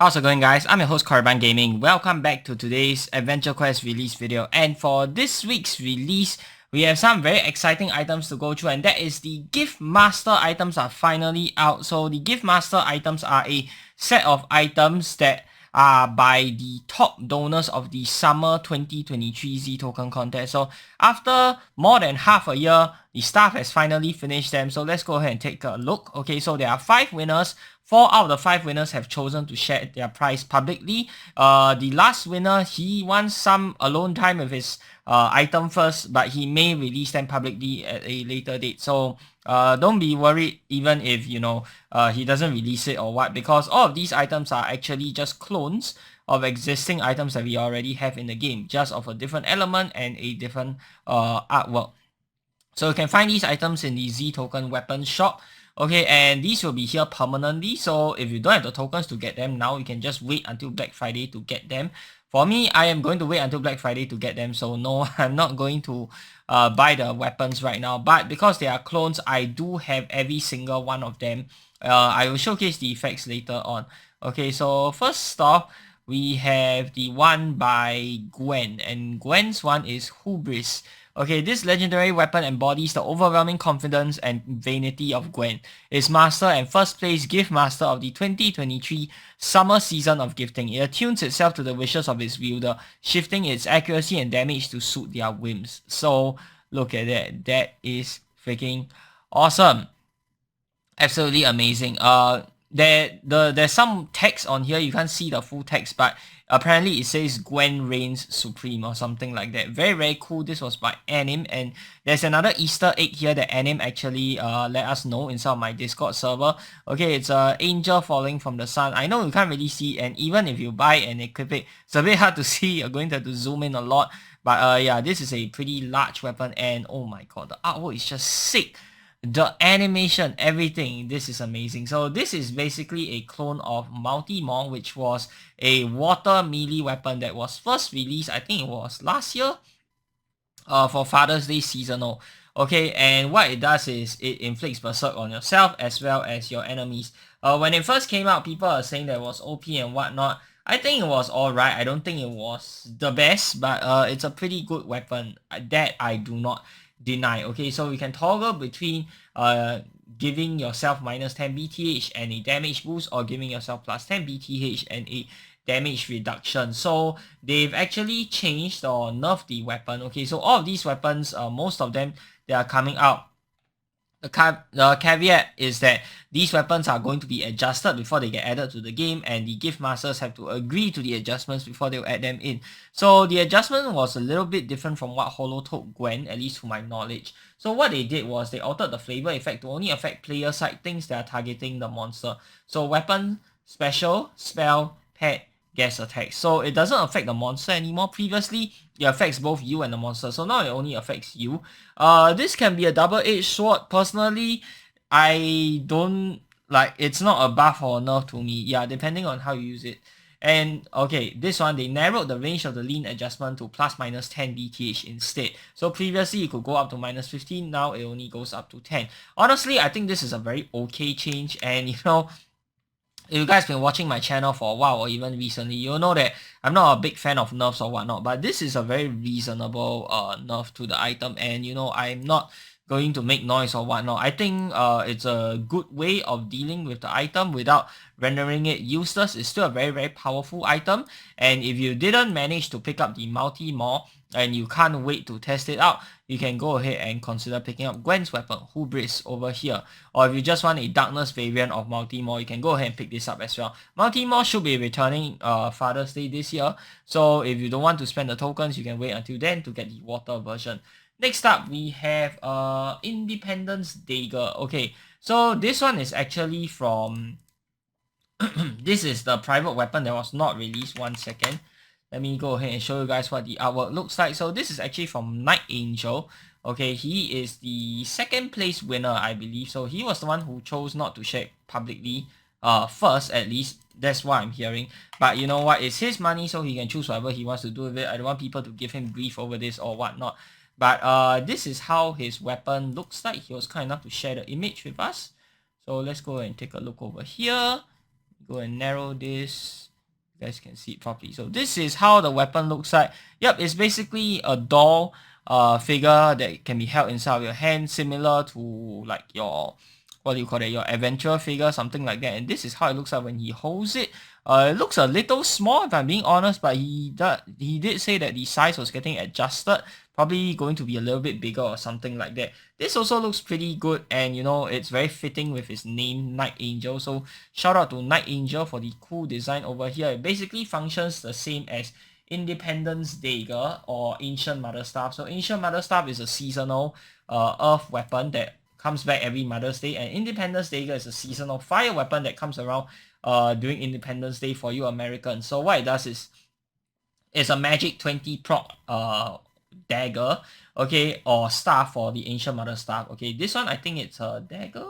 How's it going, guys? I'm your host Korriban Gaming. Welcome back to today's Adventure Quest release video. And for this week's release, we have some very exciting items to go through, and that is the Giftmaster items are finally out. So the Giftmaster items are a set of items that are by the top donors of the Summer 2023 Z Token contest. So after more than half a year, the staff has finally finished them. So let's go ahead and take a look. Okay, so there are 5 winners. 4 out of the 5 winners have chosen to share their prize publicly. The last winner, he wants some alone time with his item first, but he may release them publicly at a later date. So don't be worried even if, he doesn't release it or what, because all of these items are actually just clones of existing items that we already have in the game, just of a different element and a different artwork. So you can find these items in the Z Token weapon shop. Okay, and these will be here permanently. So if you don't have the tokens to get them now, you can just wait until Black Friday to get them. For me, I am going to wait until Black Friday to get them. So no, I'm not going to buy the weapons right now. But because they are clones, I do have every single one of them. I will showcase the effects later on. Okay, so first off, we have the one by Gwen. And Gwen's one is Hubris. Okay, this legendary weapon embodies the overwhelming confidence and vanity of Gwen. Is master and first place Giftmaster of the 2023 summer season of gifting. It attunes itself to the wishes of its wielder, shifting its accuracy and damage to suit their whims. So, look at that. That is freaking awesome. Absolutely amazing. There's some text on here. You can't see the full text, but apparently it says Gwen reigns supreme or something like that. Very, very cool. This was by Anim, and there's another Easter egg here that Anim actually let us know inside my Discord server. Okay, it's a angel falling from the sun. I know you can't really see, and even if you buy and equip it, it's a bit hard to see. You're going to have to zoom in a lot. But yeah, this is a pretty large weapon, and oh my god, the artwork is just sick. The animation, everything, this is amazing. So this is basically a clone of Multi-Maw, which was a water melee weapon that was first released, I think it was last year, for Father's Day seasonal. Okay, and what it does is it inflicts berserk on yourself as well as your enemies. When it first came out, people are saying that it was OP and whatnot. I think it was alright. I don't think it was the best, but it's a pretty good weapon that I do not deny. Okay, so we can toggle between giving yourself minus 10 BTH and a damage boost, or giving yourself plus 10 BTH and a damage reduction. So they've actually changed or nerfed the weapon. Okay, so all of these weapons, most of them, they are coming out. The caveat is that these weapons are going to be adjusted before they get added to the game, and the Giftmasters have to agree to the adjustments before they'll add them in. So the adjustment was a little bit different from what Holo told Gwen, at least to my knowledge. So what they did was they altered the flavor effect to only affect player side things that are targeting the monster. So weapon, special, spell, pet, gas attack. So it doesn't affect the monster anymore. Previously, it affects both you and the monster. So now it only affects you. This can be a double-edged sword. Personally, I don't like. It's not a buff or a nerf to me. Yeah, depending on how you use it. And okay, this one, they narrowed the range of the lean adjustment to plus minus 10 BTH instead. So previously it could go up to minus 15. Now it only goes up to 10. Honestly, I think this is a very okay change. And if you guys been watching my channel for a while or even recently, you'll know that I'm not a big fan of nerfs or whatnot, but this is a very reasonable nerf to the item, and I'm not going to make noise or whatnot. I think it's a good way of dealing with the item without rendering it useless. It's still a very, very powerful item, and if you didn't manage to pick up the Multi-Maw and you can't wait to test it out, you can go ahead and consider picking up Gwen's weapon, Hubris, over here. Or if you just want a darkness variant of Multi-Maw, you can go ahead and pick this up as well. Multi-Maw should be returning Father's Day this year, so if you don't want to spend the tokens, you can wait until then to get the water version. Next up, we have Independence Dagger. Okay, so this one is actually from this is the private weapon that was not released. One second. Let me go ahead and show you guys what the artwork looks like. So this is actually from Night Angel. Okay, he is the second place winner, I believe. So he was the one who chose not to share publicly first, at least. That's what I'm hearing. But you know what? It's his money, so he can choose whatever he wants to do with it. I don't want people to give him grief over this or whatnot. But this is how his weapon looks like. He was kind enough to share the image with us. So let's go and take a look over here. Go and narrow this. guys can see it properly. So this is how the weapon looks like. Yep, it's basically a doll figure that can be held inside of your hand, similar to like your, what do you call it, your adventure figure, something like that. And this is how it looks like when he holds it. It looks a little small if I'm being honest, but he did say that the size was getting adjusted, probably going to be a little bit bigger or something like that. This also looks pretty good, and you know, it's very fitting with his name, Night Angel. So shout out to Night Angel for the cool design over here. It basically functions the same as Independence Dagger or Ancient Mother Staff. So Ancient Mother Staff is a seasonal earth weapon that comes back every Mother's Day, and Independence Dagger is a seasonal fire weapon that comes around during Independence Day for you Americans. So what it does is, it's a magic 20 proc dagger, okay, or staff for the Ancient Mother Staff. Okay, this one I think it's a dagger,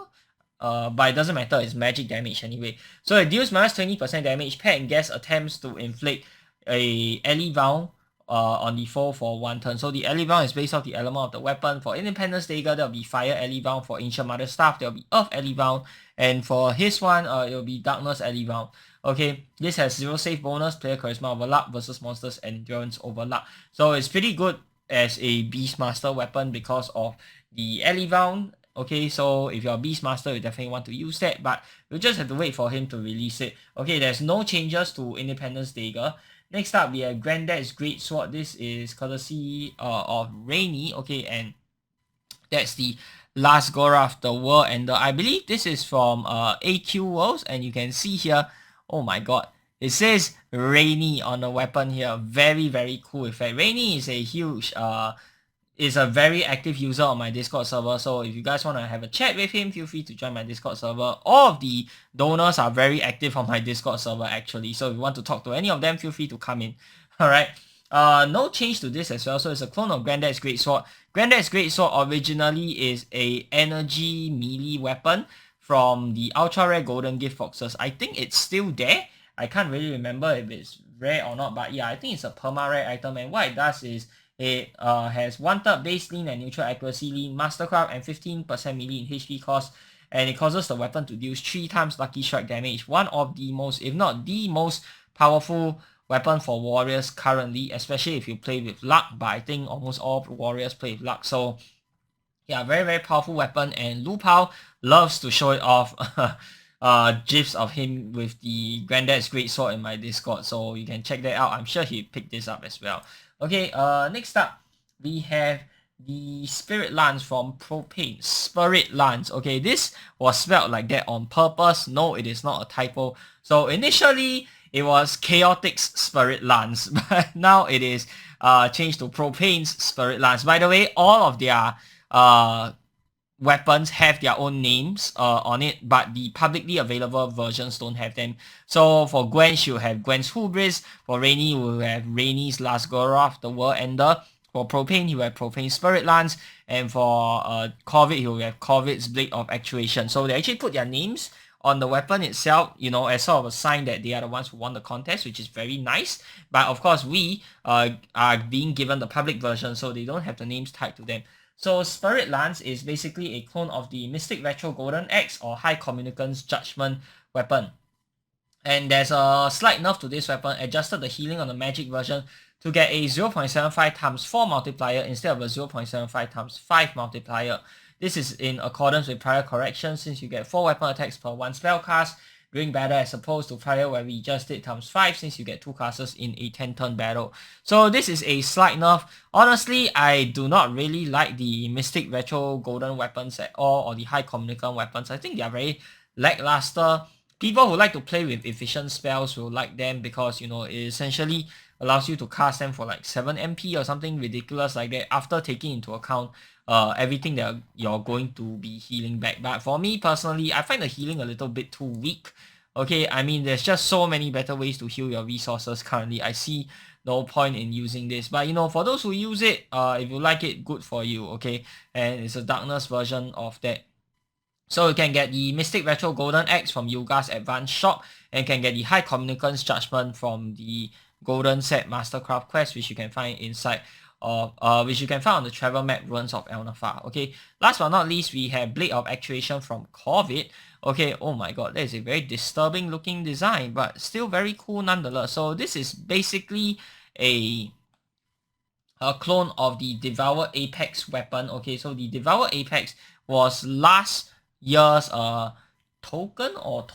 but it doesn't matter, it's magic damage anyway. So it deals minus 20% damage. Pet and guest attempts to inflict a ally round on the foe for 1 turn. So the ally round is based off the element of the weapon. For Independence Dagger, there'll be fire ally round. For Ancient Mother Staff, there'll be earth ally round. And for his one, it'll be darkness ally round. Okay, this has 0 save bonus, player charisma over luck versus monsters endurance over luck. So it's pretty good as a Beastmaster weapon because of the ally round. Okay, so if you're a Beastmaster, you definitely want to use that, but you just have to wait for him to release it. Okay, there's no changes to Independence Dagger. Next up, we have Grandad's Great Sword. This is courtesy of Rainy. Okay, and that's the last Gorath, the World Ender. I believe this is from AQ Worlds, and you can see here, oh my god, it says Rainy on the weapon here. Very, very cool effect. Rainy is a huge, is a very active user on my Discord server, so if you guys want to have a chat with him, feel free to join my Discord server. All of the donors are very active on my Discord server actually, so if you want to talk to any of them, feel free to come in. Alright, no change to this as well, so it's a clone of Grandad's Great Sword. Grandad's Great Sword originally is a energy melee weapon from the ultra rare golden gift boxes. I think it's still there. I can't really remember if it's rare or not, but yeah, I think it's a perma rare item, and what it does is it has 1/3 base lean and neutral accuracy lean, mastercraft, and 15% melee in HP cost, and it causes the weapon to deal 3 times lucky strike damage. One of the most, if not the most powerful weapon for warriors currently, especially if you play with luck, but I think almost all warriors play with luck. So yeah, very, very powerful weapon, and Lu Pao loves to show it off. GIFs of him with the Grandad's Great Sword in my Discord, so you can check that out. I'm sure he picked this up as well. Okay, next up, we have the Spirit Lance from Propane. Spirit Lance. Okay, this was spelled like that on purpose. No, it is not a typo. So initially, it was Chaotic's Spirit Lance, but now it is changed to Propane's Spirit Lance. By the way, all of their weapons have their own names on it, but the publicly available versions don't have them. So for Gwen, she'll have Gwen's Hubris. For Rainy, we'll have Rainy's Last Gorath, the World Ender. For Propane, he will have Propane's Spirit Lance. And for Corvid, he will have Corvid's Blade of Actuation. So they actually put their names on the weapon itself, you know, as sort of a sign that they are the ones who won the contest, which is very nice. But of course, we are being given the public version, so they don't have the names tied to them. So Spirit Lance is basically a clone of the Mystic Retro Golden Axe or High Communicant's Judgment weapon. And there's a slight nerf to this weapon, adjusted the healing on the magic version to get a 0.75 times 4 multiplier instead of a 0.75 times 5 multiplier. This is in accordance with prior corrections, since you get 4 weapon attacks per 1 spell cast during battle, as opposed to prior where we just did times 5, since you get 2 casters in a 10-turn battle. So this is a slight nerf. Honestly, I do not really like the Mystic Retro Golden weapons at all, or the High Communicant weapons. I think they are very lackluster. People who like to play with efficient spells will like them because, you know, it essentially allows you to cast them for like 7 MP or something ridiculous like that, after taking into account everything that you're going to be healing back. But for me personally, I find the healing a little bit too weak. Okay, I mean, there's just so many better ways to heal your resources currently. I see no point in using this. But you know, for those who use it, if you like it, good for you, okay? And it's a darkness version of that. So you can get the Mystic Retro Golden Axe from Yuga's Advanced Shop, and can get the High Communicant's Judgment from the Golden Set Mastercraft quest, which you can find inside of which you can find on the travel map Ruins of El-Nafar. Okay, last but not least, we have Blade of Actuation from Corvid. Okay, oh my god, that is a very disturbing looking design, but still very cool nonetheless. So this is basically a clone of the Devour Apex weapon. Okay, so the Devour Apex was last year's token or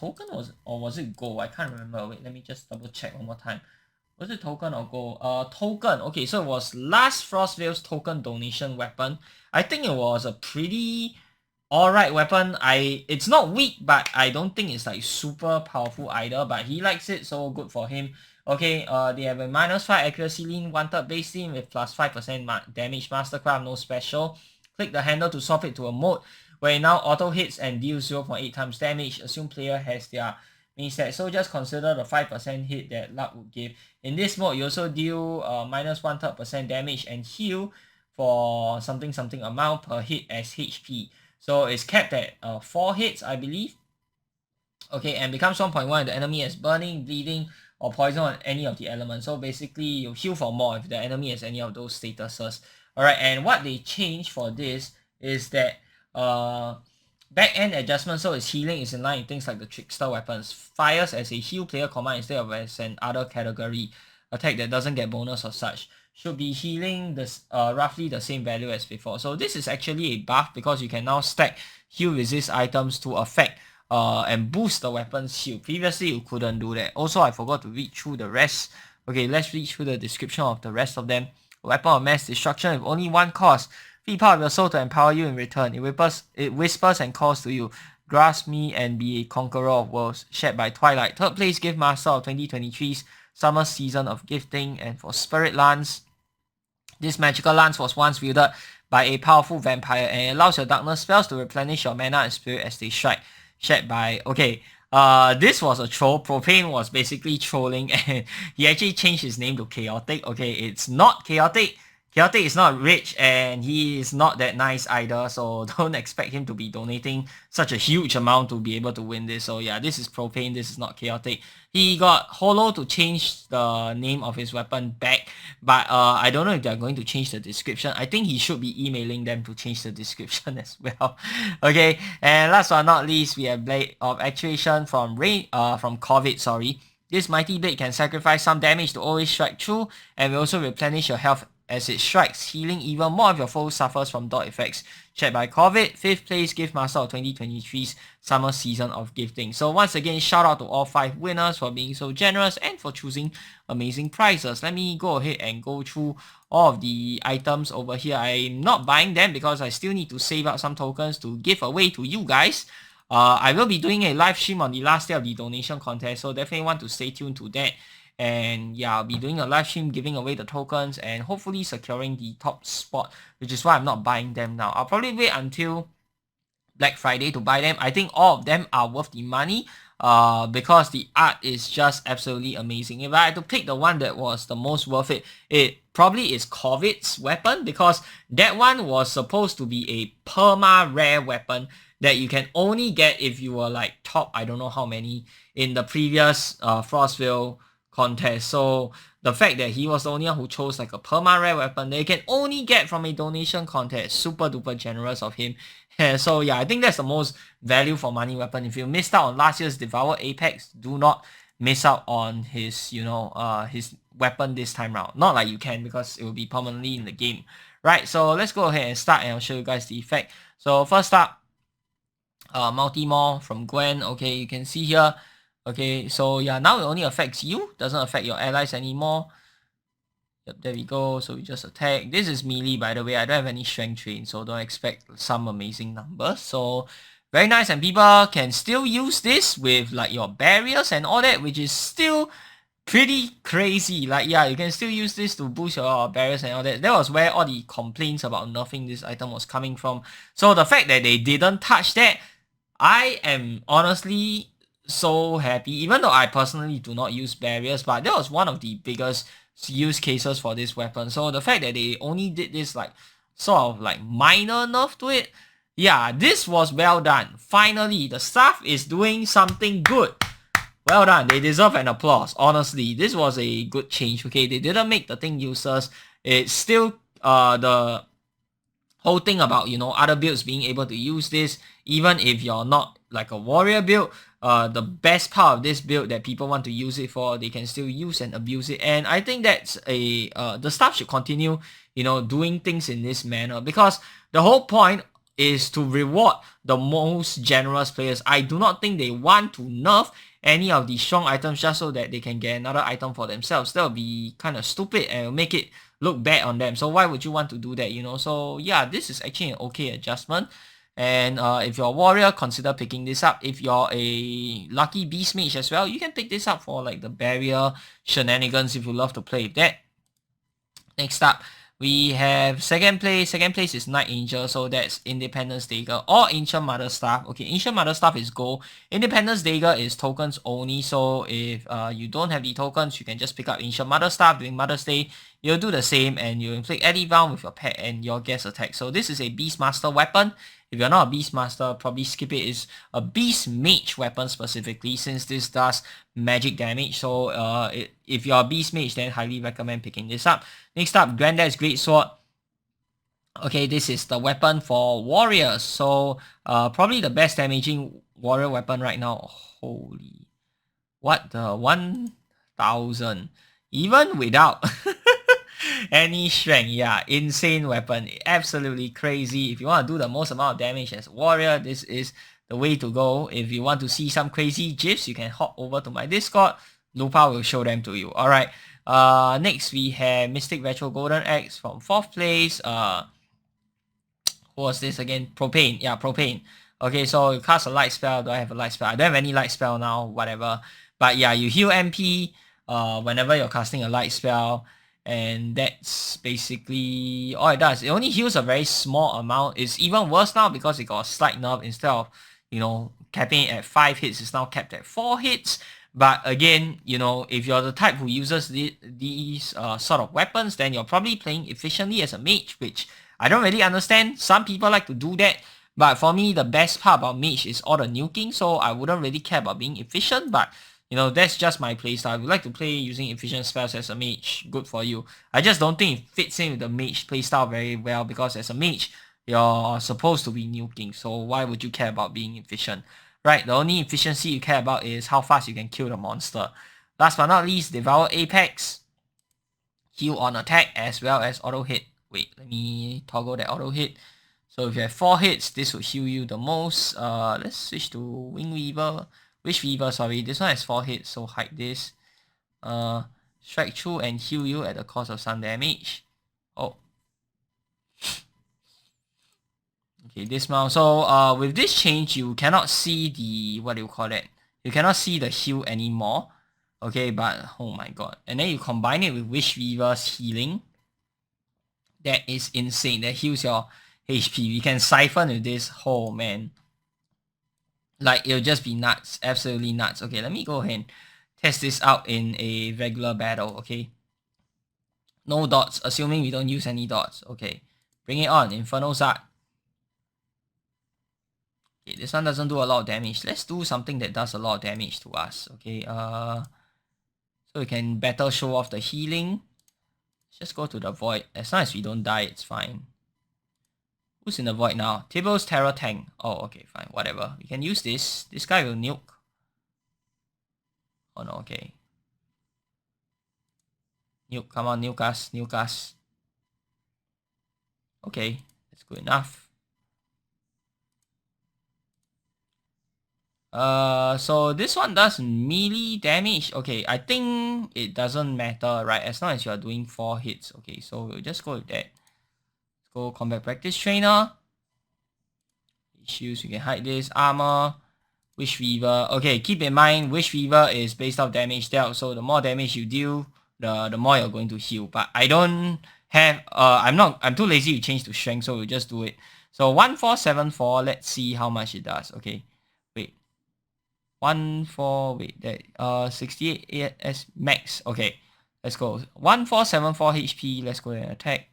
was it gold? I can't remember. Wait, let me just double check one more time. Was it token or gold? Token. Okay, so it was last Frostveil's token donation weapon. I think it was a pretty alright weapon. It's not weak, but I don't think it's like super powerful either. But he likes it, so good for him. Okay, they have a -5 accuracy lean, 1/3 base lean with +5% damage mastercraft, no special. Click the handle to swap it to a mode where it now auto hits and deals 0.8 times damage. Assume player has their main set, so just consider the 5% hit that luck would give. In this mode, you also deal -1/3% damage and heal for something amount per hit as HP. So it's capped at 4 hits, I believe. Okay, and becomes 1.1 if the enemy has burning, bleeding, or poison on any of the elements. So basically, you heal for more if the enemy has any of those statuses. Alright, and what they changed for this is that back-end adjustment, so its healing is in line with things like the Trickster weapons. Fires as a heal player command instead of as an other category attack that doesn't get bonus or such. Should be healing this roughly the same value as before. So this is actually a buff because you can now stack heal resist items to affect and boost the weapon's heal. Previously you couldn't do that. Also, I forgot to read through the rest. Okay, let's read through the description of the rest of them. Weapon of mass destruction with only one cost. Feed part of your soul to empower you in return. It whispers and calls to you. Grasp me and be a conqueror of worlds. Shared by Twilight. Third place, Giftmaster of 2023's Summer Season of Gifting. And for Spirit Lance, this magical lance was once wielded by a powerful vampire and it allows your darkness spells to replenish your mana and spirit as they strike. Shared by... Okay, this was a troll. Propane was basically trolling and he actually changed his name to Chaotic. Okay, it's not Chaotic. Chaotic is not rich and he is not that nice either, so don't expect him to be donating such a huge amount to be able to win this. So yeah, this is Propane, this is not Chaotic. He got Holo to change the name of his weapon back, but I don't know if they're going to change the description. I think he should be emailing them to change the description as well. Okay, and last but not least, we have Blade of Actuation from Corvid, sorry. This mighty blade can sacrifice some damage to always strike true and will also replenish your health as it strikes, healing even more of your foes suffers from dot effects. Shared by Corvid, 5th place Giftmaster of 2023's Summer Season of Gifting. So once again, shout out to all 5 winners for being so generous and for choosing amazing prizes. Let me go ahead and go through all of the items over here. I'm not buying them because I still need to save up some tokens to give away to you guys. I will be doing a live stream on the last day of the donation contest, so definitely want to stay tuned to that. And yeah, I'll be doing a live stream giving away the tokens and hopefully securing the top spot, which is why I'm not buying them now. I'll probably wait until Black Friday to buy them. I think all of them are worth the money because the art is just absolutely amazing. If I had to pick the one that was the most worth it, it probably is Corvid's weapon because that one was supposed to be a perma rare weapon that you can only get if you were like top, I don't know how many, in the previous Frostveil contest. So the fact that he was the only one who chose like a perma rare weapon that you can only get from a donation contest, super duper generous of him. So yeah, I think that's the most value for money weapon. If you missed out on last year's Devour Apex, do not miss out on his, his weapon this time round. Not like you can because it will be permanently in the game. Right, so let's go ahead and start and I'll show you guys the effect. So first up, multi-more from Gwen. Okay, you can see here. Okay, so yeah, now it only affects you, doesn't affect your allies anymore. Yep, there we go. So we just attack. This is melee, by the way. I don't have any strength train, so don't expect some amazing numbers. So very nice, and people can still use this with like your barriers and all that, which is still pretty crazy. Like yeah, you can still use this to boost your barriers and all that. That was where all the complaints about nerfing this item was coming from. So the fact that they didn't touch that, I am honestly so happy, even though I personally do not use barriers, but that was one of the biggest use cases for this weapon. So the fact that they only did this like sort of like minor nerf to it, yeah, this was well done. Finally, the staff is doing something good. Well done, they deserve an applause. Honestly, this was a good change. Okay, they didn't make the thing useless. It still the whole thing about, you know, other builds being able to use this, even if you're not like a warrior build, the best part of this build that people want to use it for, they can still use and abuse it. And I think that's a the staff should continue, you know, doing things in this manner, because the whole point is to reward the most generous players. I do not think they want to nerf any of the strong items just so that they can get another item for themselves. That would be kind of stupid and make it look bad on them. So why would you want to do that, you know? So yeah, this is actually an okay adjustment. And if you're a warrior, consider picking this up. If you're a lucky beast mage as well, you can pick this up for like the barrier shenanigans if you love to play with that. Next up, we have second place. Second place is Night Angel, so that's Independence Dagger or Ancient Mother Staff. Okay, Ancient Mother Staff is gold. Independence Dagger is tokens only, so if you don't have the tokens, you can just pick up Ancient Mother Staff during Mother's Day. You'll do the same and you inflict any round with your pet and your guest attack. So this is a Beastmaster weapon. If you're not a Beastmaster, probably skip it. It's a Beast Mage weapon specifically, since this does magic damage. So if you're a Beast Mage, then highly recommend picking this up. Next up, Grandad's Great Sword. Okay, this is the weapon for warriors. So probably the best damaging warrior weapon right now. Holy, what the 1000, even without any strength. Yeah, insane weapon, absolutely crazy. If you want to do the most amount of damage as a warrior, this is the way to go. If you want to see some crazy gifs, you can hop over to my Discord. Lupa will show them to you. All right. Next we have Mystic Retro Golden Axe from 4th place. Who was this again? Propane. Yeah, Propane. Okay, so you cast a light spell. Do I have a light spell? I don't have any light spell now, whatever. But yeah, you heal MP whenever you're casting a light spell. And that's basically all it does. It only heals a very small amount. It's even worse now because it got a slight nerf. Instead of, you know, capping it at 5 hits, it's now capped at 4 hits. But again, you know, if you're the type who uses these sort of weapons, then you're probably playing efficiently as a mage, which I don't really understand. Some people like to do that. But for me, the best part about mage is all the nuking. So I wouldn't really care about being efficient. But you know, that's just my playstyle. If you like to play using efficient spells as a mage, good for you. I just don't think it fits in with the mage playstyle very well, because as a mage, you're supposed to be nuking. So why would you care about being efficient? Right, the only efficiency you care about is how fast you can kill the monster. Last but not least, Devour Apex. Heal on attack as well as auto hit. Wait, let me toggle that auto hit. So if you have 4 hits, this will heal you the most. Let's switch to Wing Weaver. Wish Weaver, sorry. This one has 4 hits, so hide this. Strike through and heal you at the cost of some damage. Oh. Okay, dismount. So with this change, you cannot see the, what do you call it? You cannot see the heal anymore. Okay, but oh my god. And then you combine it with Wish Weaver's healing. That is insane. That heals your HP. We can siphon with this. Oh man. Like, it'll just be nuts. Absolutely nuts. Okay, let me go ahead and test this out in a regular battle, okay? No dots, assuming we don't use any dots. Okay, bring it on, Inferno Zard. Okay, this one doesn't do a lot of damage. Let's do something that does a lot of damage to us, okay? So we can better show off the healing. Let's just go to the Void. As long as we don't die, it's fine. Who's in the Void now? Tibbles Terror Tank. Oh, okay, fine, whatever. We can use this. This guy will nuke. Oh no, okay. Nuke, come on, nuke us, nuke us. Okay, that's good enough. So this one does melee damage. Okay, I think it doesn't matter, right? As long as you are doing 4 hits. Okay, so we'll just go with that. Go Combat Practice Trainer. Issues, you can hide this. Armor. Wish Weaver. Okay, keep in mind, Wish Weaver is based off damage dealt. So the more damage you deal, the more you're going to heal. But I don't have, I'm too lazy to change to strength, so we'll just do it. So 1474, let's see how much it does. Okay, wait. 68 as max. Okay, let's go. 1474 HP, let's go and attack.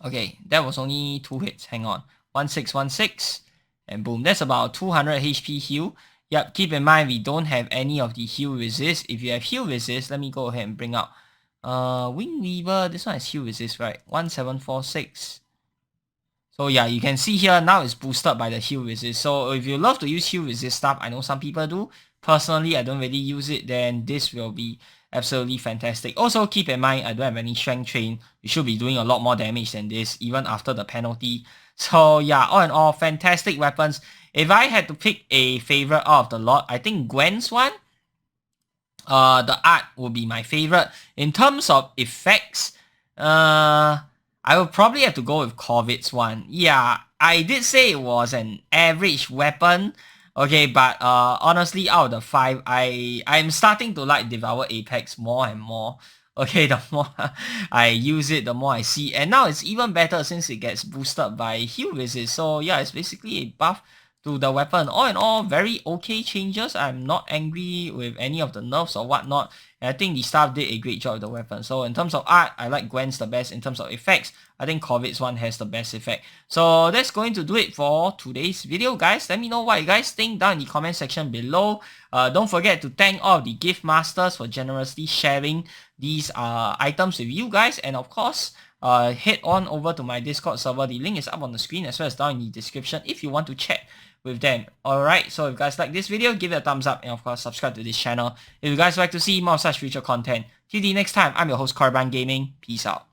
Okay, that was only 2 hits. Hang on. 1616. And boom. That's about 200 HP heal. Yep, keep in mind we don't have any of the heal resist. If you have heal resist, let me go ahead and bring out Wing Weaver, this one has heal resist, right? 1746. So yeah, you can see here now it's boosted by the heal resist. So if you love to use heal resist stuff, I know some people do. Personally, I don't really use it, then this will be absolutely fantastic. Also, keep in mind, I don't have any strength train. You should be doing a lot more damage than this, even after the penalty. So yeah, all in all, fantastic weapons. If I had to pick a favorite out of the lot, I think Gwen's one. The art will be my favorite. In terms of effects, I would probably have to go with Corvid's one. Yeah, I did say it was an average weapon. Okay, but honestly, out of the 5, I'm starting to like Devour Apex more and more. Okay, the more I use it, the more I see. And now it's even better since it gets boosted by heal resist. So yeah, it's basically a buff to the weapon. All in all, very okay changes. I'm not angry with any of the nerfs or whatnot. And I think the staff did a great job with the weapon. So in terms of art, I like Gwen's the best. In terms of effects, I think Corvid's one has the best effect. So that's going to do it for today's video, guys. Let me know what you guys think down in the comment section below. Don't forget to thank all of the Giftmasters for generously sharing these items with you guys. And of course, head on over to my Discord server. The link is up on the screen as well as down in the description if you want to chat with them. Alright, so if you guys like this video, give it a thumbs up and of course subscribe to this channel if you guys like to see more such future content. Till the next time, I'm your host Karban Gaming. Peace out.